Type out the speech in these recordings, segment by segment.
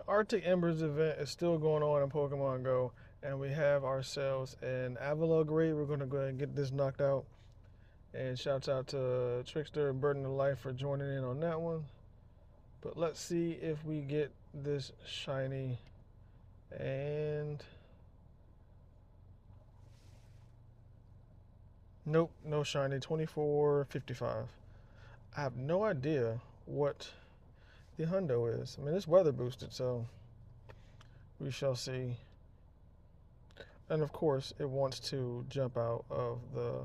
Arctic Embers event is still going on in Pokemon Go, and we have ourselves an Avalugg raid. We're going to go ahead and get this knocked out. And shouts out to Trickster and Burden of Life for joining in on that one. But let's see if we get this shiny. And nope, no shiny. 24.55. I have no idea what the hundo is. I mean, it's weather boosted, so we shall see. And of course, it wants to jump out of the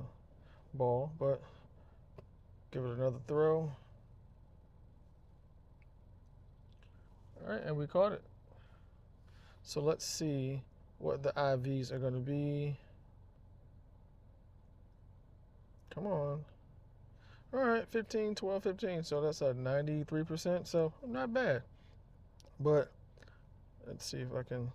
ball, but give it another throw. All right, and we caught it. So let's see what the IVs are going to be. Come on. All right, 15, 12, 15. So that's a 93%. So not bad. But let's see if I can.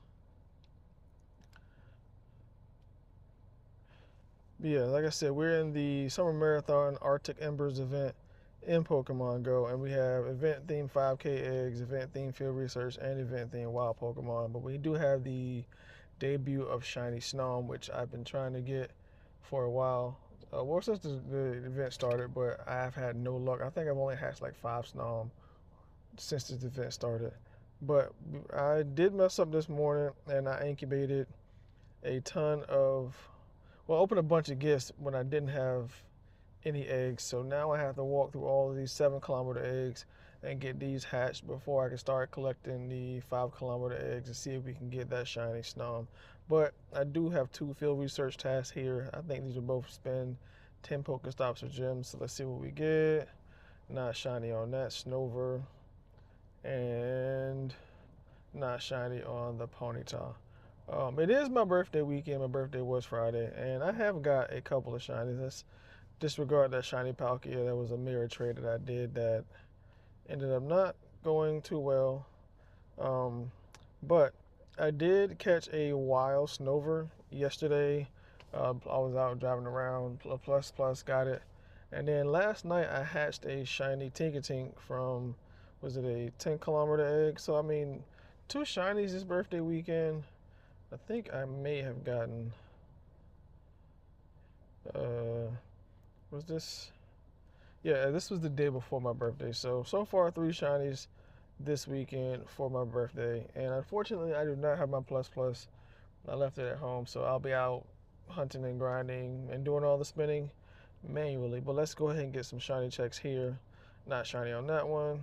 Yeah, like I said, we're in the Summer Marathon Arctic Embers event in Pokemon Go, and we have event themed 5K eggs, event themed field research, and event themed wild Pokemon. But we do have the debut of shiny Snom, which I've been trying to get for a while. Well, since the event started, but I've had no luck. I think I've only hatched like 5 Snom since this event started. But I did mess up this morning, and I incubated a ton of, well, I opened a bunch of gifts when I didn't have any eggs. So now I have to walk through all of these 7-kilometer eggs and get these hatched before I can start collecting the 5-kilometer eggs and see if we can get that shiny Snom. But I do have 2 field research tasks here. I think these will both spend 10 Pokestops or gems. So let's see what we get. Not shiny on that Snover. And not shiny on the Ponyta. It is my birthday weekend. My birthday was Friday, and I have got a couple of shinies. Let's disregard that shiny Palkia. That was a mirror trade that I did that ended up not going too well. But I did catch a wild Snover yesterday. I was out driving around, plus, got it. And then last night I hatched a shiny Tinkatink from, was it a 10-kilometer egg? So, I mean, 2 shinies this birthday weekend. I think I may have gotten, was this? Yeah, this was the day before my birthday. So far 3 shinies this weekend for my birthday. And unfortunately, I do not have my plus. I left it at home, so I'll be out hunting and grinding and doing all the spinning manually. But let's go ahead and get some shiny checks here. Not shiny on that one.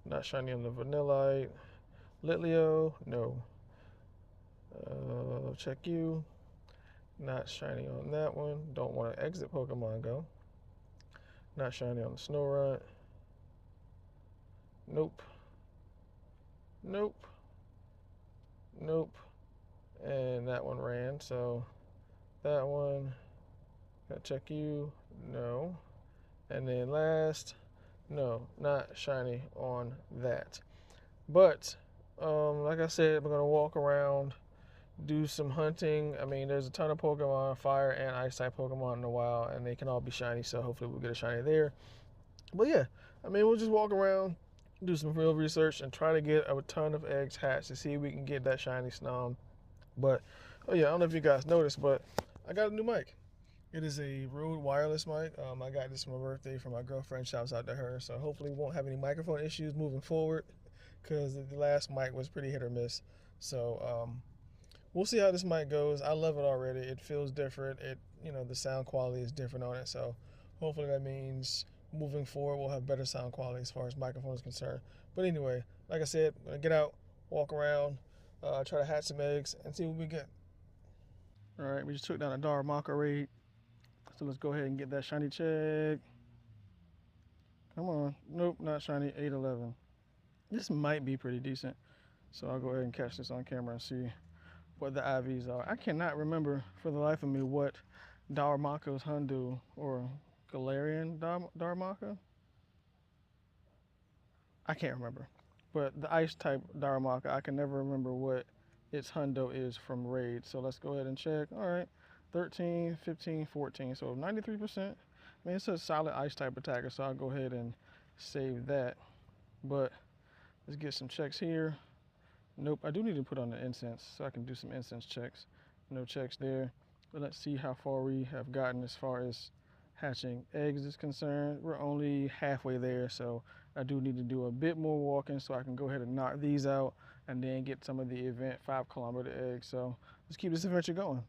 Not shiny on the Vanillite. Litleo, no. Check you. Not shiny on that one. Don't want to exit Pokemon Go. Not shiny on the Snorunt. Nope. Nope. Nope. And that one ran, so that one. Gotta check you. No. And then last, no, not shiny on that. But, like I said, we're going to walk around, do some hunting. I mean, there's a ton of Pokemon, fire and ice type Pokemon in the wild, and they can all be shiny, so hopefully we'll get a shiny there. But yeah, I mean, we'll just walk around, do some real research, and try to get a ton of eggs hatched to see if we can get that shiny Snom. But, oh yeah, I don't know if you guys noticed, but I got a new mic. It is a Rode wireless mic. I got this for my birthday from my girlfriend. Shouts out to her. So hopefully we won't have any microphone issues moving forward, because the last mic was pretty hit or miss. So we'll see how this mic goes. I love it already. It feels different. The sound quality is different on it. So hopefully that means moving forward we'll have better sound quality as far as microphone is concerned. But anyway, like I said, I'm gonna get out, walk around, try to hatch some eggs, and see what we get. All right, we just took down a Darumaka raid. So let's go ahead and get that shiny check. Come on. Nope, not shiny. 811. This might be pretty decent. So I'll go ahead and catch this on camera and see what the IVs are. I cannot remember for the life of me what Darumaka's Hundu or Galarian Darumaka. I can't remember. But the ice type Darumaka, I can never remember what its Hundo is from Raid. So let's go ahead and check. All right. 13, 15, 14. So 93%. I mean, it's a solid ice type attacker, so I'll go ahead and save that. But let's get some checks here. Nope, I do need to put on the incense so I can do some incense checks. No checks there. But let's see how far we have gotten as far as hatching eggs is concerned. We're only halfway there, so I do need to do a bit more walking so I can go ahead and knock these out and then get some of the event 5 kilometer eggs. So let's keep this adventure going.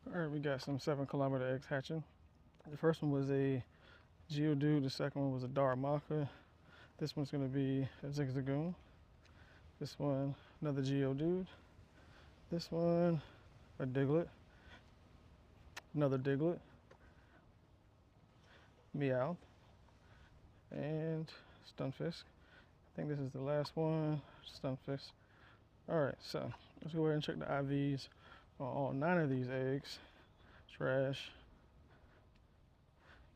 All right, we got some 7 kilometer eggs hatching. The first one was a Geodude, the second one was a Darumaka. This one's gonna be a Zigzagoon. This one, another Geodude. This one, a Diglett. Another Diglett. Meow. And Stunfisk. I think this is the last one. Stunfisk. Alright, so let's go ahead and check the IVs on all 9 of these eggs. Trash.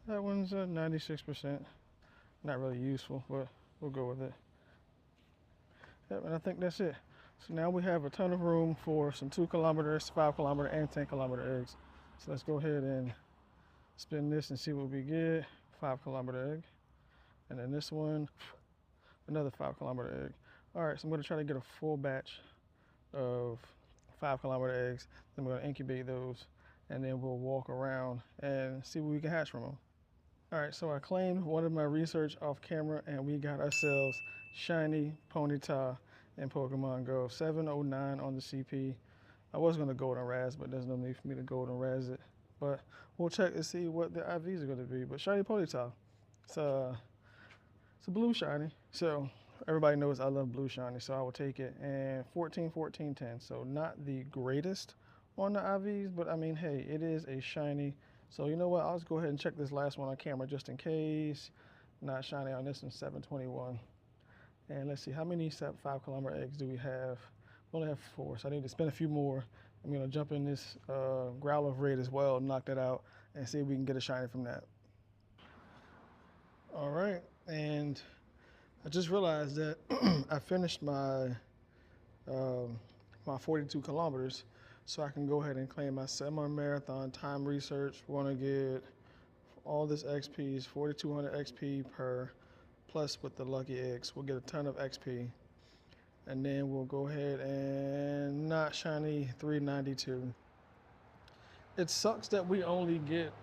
That one's at 96%. Not really useful, but we'll go with it. Yep, and I think that's it. So now we have a ton of room for some 2 kilometers, 5 kilometer, and 10 kilometer eggs. So let's go ahead and spin this and see what we get. 5 kilometer egg. And then this one, another 5 kilometer egg. All right, so I'm gonna try to get a full batch of 5 kilometer eggs. Then we're gonna incubate those, and then we'll walk around and see what we can hatch from them. All right, so I claimed one of my research off camera, and we got ourselves shiny Ponyta in Pokemon Go. 709 on the CP. I was gonna golden razz, but there's no need for me to golden razz it. But we'll check to see what the IVs are gonna be. But shiny Ponyta, it's a blue shiny. So everybody knows I love blue shiny, so I will take it. And 14, 14, 10. So not the greatest on the IVs, but I mean, hey, it is a shiny. So you know what, I'll just go ahead and check this last one on camera just in case. Not shiny on this one, 721. And let's see, how many 5 kilometer eggs do we have? We only have 4, so I need to spend a few more. I'm gonna jump in this Growl of Raid as well, knock that out, and see if we can get a shiny from that. All right, and I just realized that I finished my 42 kilometers, so I can go ahead and claim my semi-marathon time research. We want to get all this XP is 4,200 XP per, plus with the lucky eggs. We'll get a ton of XP. And then we'll go ahead and not shiny 392. It sucks that we only get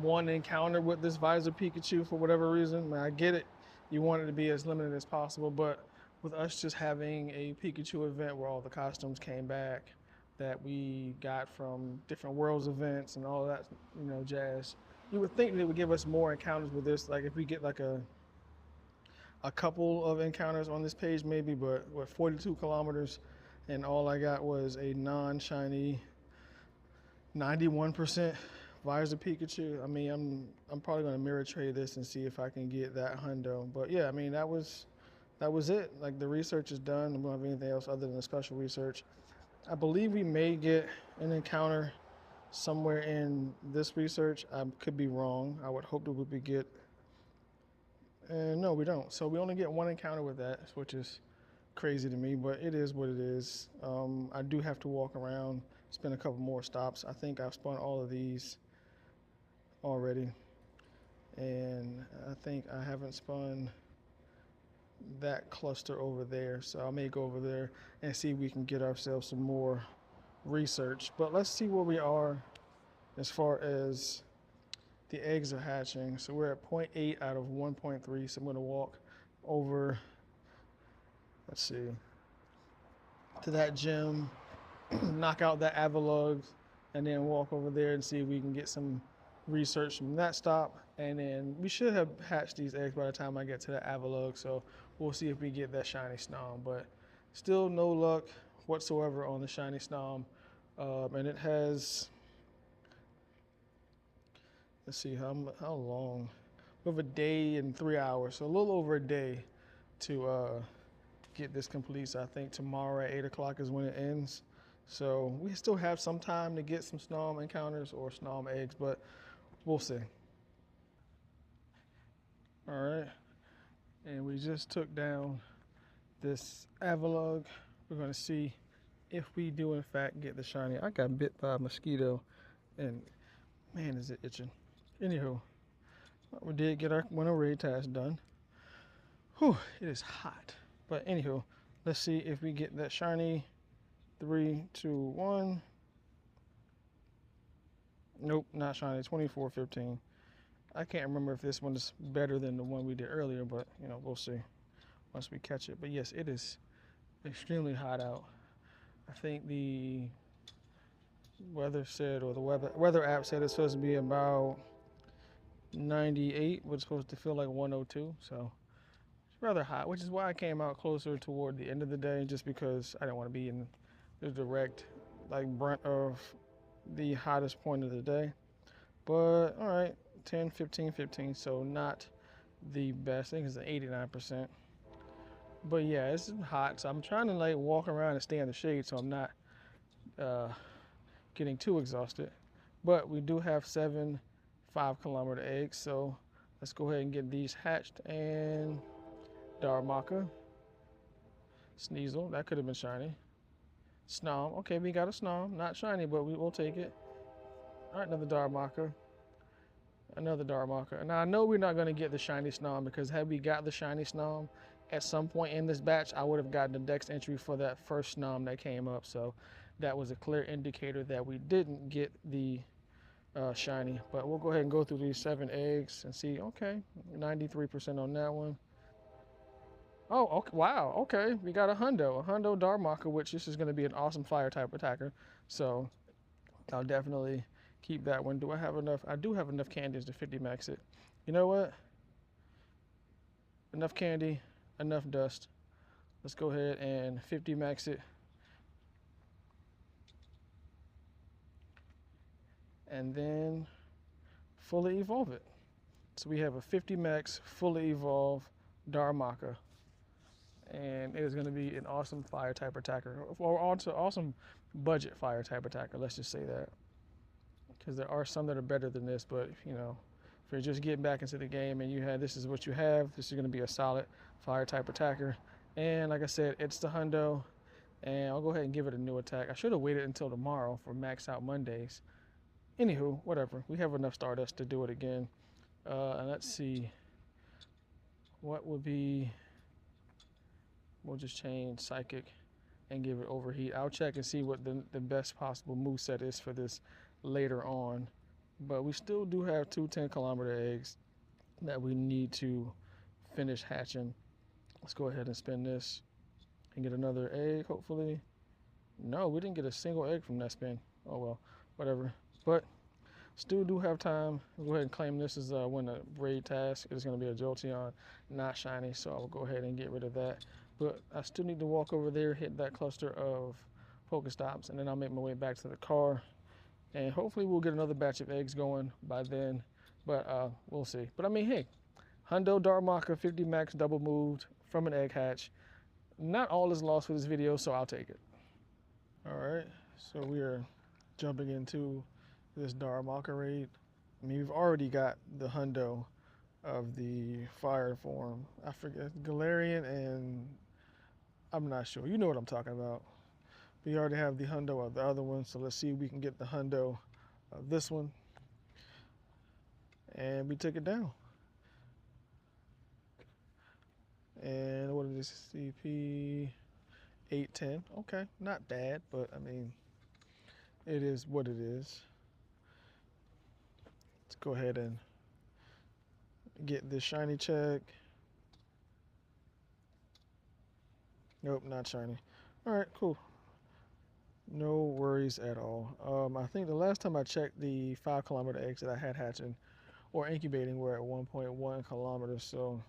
one encounter with this Visor Pikachu for whatever reason. Man, I get it. You want it to be as limited as possible, but with us just having a Pikachu event where all the costumes came back that we got from different worlds events and all that, you know, jazz, you would think they would give us more encounters with this. Like if we get like a couple of encounters on this page maybe, but with 42 kilometers and all I got was a non-shiny 91% Visor Pikachu. I mean, I'm probably gonna mirror trade this and see if I can get that hundo. But yeah, I mean, that was it. Like the research is done. We don't have anything else other than the special research. I believe we may get an encounter somewhere in this research. I could be wrong. I would hope that we would get, no, we don't. So we only get one encounter with that, which is crazy to me, but it is what it is. I do have to walk around, spend a couple more stops. I think I've spun all of these already, and I think I haven't spun that cluster over there, so I may go over there and see if we can get ourselves some more research. But let's see where we are as far as the eggs are hatching. So we're at 0.8 out of 1.3, so I'm going to walk over, let's see, to that gym, knock out that Avalugg, and then walk over there and see if we can get some research from that stop. And then we should have hatched these eggs by the time I get to the Avalugg, so we'll see if we get that shiny Snom. But still no luck whatsoever on the shiny Snom. And it has, let's see, how long? We have a day and 3 hours, so a little over a day to get this complete. So I think tomorrow at 8 o'clock is when it ends. So we still have some time to get some Snom encounters or Snom eggs, but we'll see. All right, and we just took down this Avalugg. We're gonna see if we do in fact get the shiny. I got bit by a mosquito, and man, is it itching. Anywho, we did get our winter raid task done. Whew, it is hot. But anywho, Let's see if we get that shiny. 3, 2, 1. Nope, not shiny. 2415. I can't remember if this one is better than the one we did earlier, but you know, we'll see once we catch it. But yes, it is extremely hot out. I think the weather said, or the weather app said it's supposed to be about 98, but it's supposed to feel like 102. So it's rather hot, which is why I came out closer toward the end of the day, just because I didn't want to be in the direct like brunt of the hottest point of the day. But all right, 10, 15, 15. So not the best. I think it's an 89%. But yeah, it's hot, so I'm trying to like walk around and stay in the shade, so I'm not getting too exhausted. But we do have 7 5-kilometer eggs, so let's go ahead and get these hatched. And Darmaka, Sneasel, that could have been shiny. Snom, okay, we got a Snom, not shiny, but we will take it. All right, another Darmaka. Another Darmaka. Now I know we're not going to get the shiny Snom, because had we got the shiny Snom at some point in this batch, I would have gotten the dex entry for that first Snom that came up. So that was a clear indicator that we didn't get the shiny. But we'll go ahead and go through these 7 eggs and see. Okay, 93% on that one. Oh, okay, wow. Okay, we got a Hundo Darmaka, which this is going to be an awesome fire type attacker. So I'll definitely keep that one. Do I have enough? I do have enough candies to 50 max it. You know what? Enough candy, enough dust. Let's go ahead and 50 max it. And then fully evolve it. So we have a 50 max fully evolved Darmaka. And it is going to be an awesome fire type attacker, or also awesome budget fire type attacker. Let's just say that. Because there are some that are better than this, but you know, if you're just getting back into the game and this is what you have, this is going to be a solid fire type attacker. And like I said, it's the Hundo, and I'll go ahead and give it a new attack. I should have waited until tomorrow for max out Mondays. Anywho, whatever. We have enough Stardust to do it again. And let's see. What would be... We'll just change Psychic and give it Overheat. I'll check and see what the best possible moveset is for this later on. But we still do have 2 10-kilometer eggs that we need to finish hatching. Let's go ahead and spin this and get another egg, hopefully. No, we didn't get a single egg from that spin. Oh well, whatever. But still do have time. I'll go ahead and claim this as win a raid task. It's going to be a Jolteon, not shiny, so I'll go ahead and get rid of that. But I still need to walk over there, hit that cluster of Pokestops, and then I'll make my way back to the car. And hopefully we'll get another batch of eggs going by then. But we'll see. But I mean, hey, Hundo Darmaka 50 max double moved from an egg hatch. Not all is lost for this video, so I'll take it. All right, so we are jumping into this Darmaka raid. I mean, we've already got the Hundo of the fire form. I forget, Galarian, and I'm not sure. You know what I'm talking about. We already have the Hundo of the other one, so let's see if we can get the Hundo of this one. And we took it down. And what is this? CP 810. Okay, not bad, but I mean, it is what it is. Let's go ahead and get this shiny check. Nope, not shiny. All right, cool. No worries at all. I think the last time I checked, the 5-kilometer eggs that I had hatching or incubating were at 1.1 kilometers. So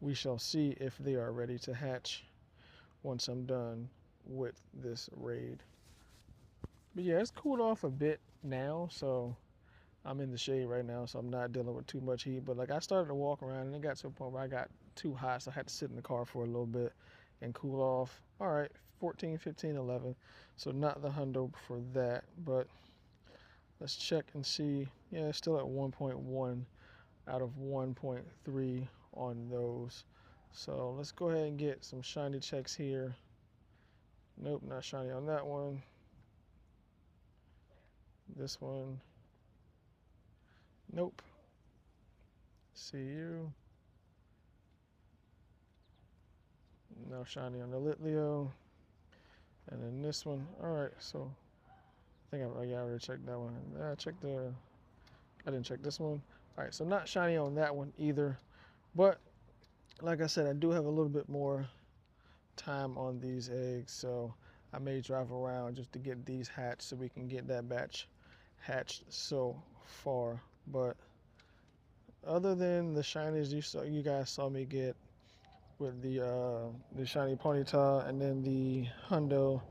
we shall see if they are ready to hatch once I'm done with this raid. But yeah, it's cooled off a bit now, so I'm in the shade right now, so I'm not dealing with too much heat. But like, I started to walk around and it got to a point where I got too hot, so I had to sit in the car for a little bit and cool off. All right, 14, 15, 11. So not the Hundo for that, but let's check and see. Yeah, it's still at 1.1 out of 1.3 on those. So let's go ahead and get some shiny checks here. Nope, not shiny on that one. This one. Nope. See you. No shiny on the Litleo. And then this one. Alright, so I think I already checked that one. I didn't check this one. Alright, so not shiny on that one either. But like I said, I do have a little bit more time on these eggs, so I may drive around just to get these hatched so we can get that batch hatched so far. But other than the shinies you guys saw me get with the shiny Ponyta and then the Hundo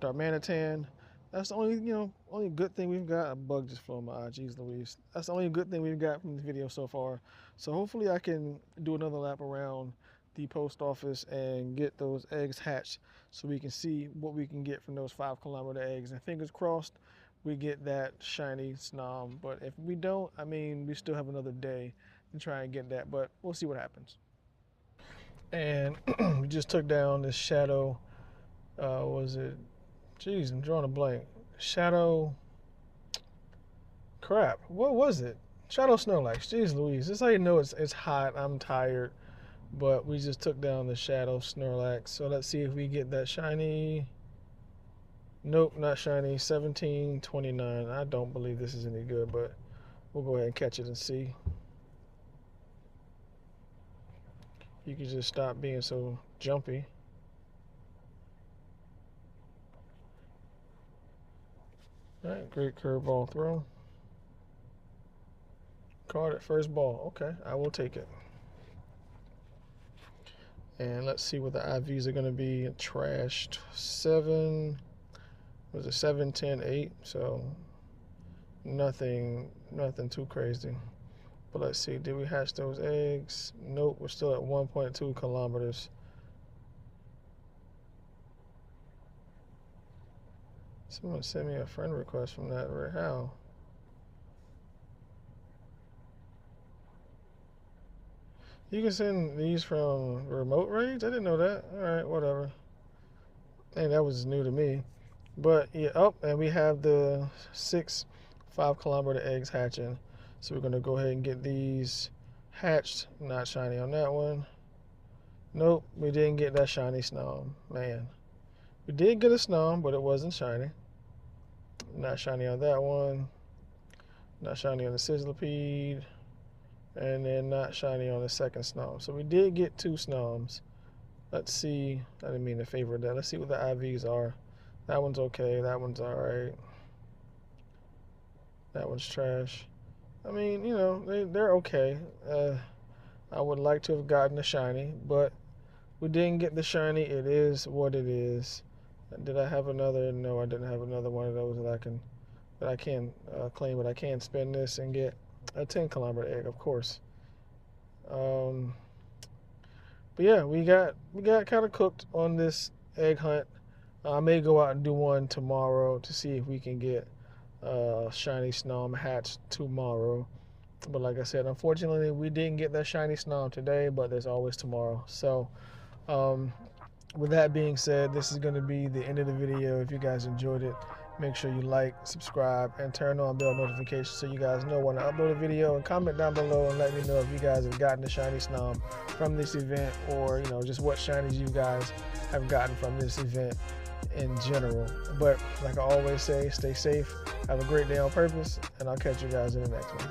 Darmanitan, that's the only good thing we've got. A bug just flew in my eye, jeez Louise. That's the only good thing we've got from the video so far. So hopefully I can do another lap around the post office and get those eggs hatched so we can see what we can get from those 5-kilometer eggs. And fingers crossed we get that shiny Snom. But if we don't, I mean, we still have another day to try and get that, but we'll see what happens. And we just took down this shadow, was it? Jeez, I'm drawing a blank. Shadow, crap, what was it? Shadow Snorlax, jeez Louise. This is how you know it's hot, I'm tired. But we just took down the Shadow Snorlax. So let's see if we get that shiny. Nope, not shiny. 1729. I don't believe this is any good, but we'll go ahead and catch it and see. You can just stop being so jumpy. Alright, great curveball throw. Caught it, first ball. Okay, I will take it. And let's see what the IVs are going to be. Trashed 7, was it 7, 10, 8? So nothing too crazy. But let's see, did we hatch those eggs? Nope, we're still at 1.2 kilometers. Someone sent me a friend request from that, right? How? You can send these from remote raids? I didn't know that. Alright, whatever. And that was new to me. But yeah, oh, and we have the 6 5-kilometer eggs hatching. So we're going to go ahead and get these hatched. Not shiny on that one. Nope, we didn't get that shiny Snom. Man. We did get a Snom, but it wasn't shiny. Not shiny on that one. Not shiny on the Sizzlipede. And then not shiny on the second Snom. So we did get 2 Snoms. Let's see. I didn't mean to favor that. Let's see what the IVs are. That one's okay. That one's alright. That one's trash. I mean, you know, they're okay. I would like to have gotten the shiny, but we didn't get the shiny. It is what it is. Did I have another? No, I didn't have another one of those that I can claim, but I can spend this and get a 10-kilometer egg, of course. But yeah, we got kind of cooked on this egg hunt. I may go out and do one tomorrow to see if we can get shiny Snom hatched tomorrow. But like I said, unfortunately we didn't get that shiny Snom today, but there's always tomorrow. So with that being said, this is going to be the end of the video. If you guys enjoyed it, make sure you like, subscribe, and turn on bell notifications so you guys know when I upload a video, and comment down below and let me know if you guys have gotten the shiny Snom from this event, or you know, just what shinies you guys have gotten from this event in general. But like I always say, stay safe, have a great day on purpose, and I'll catch you guys in the next one.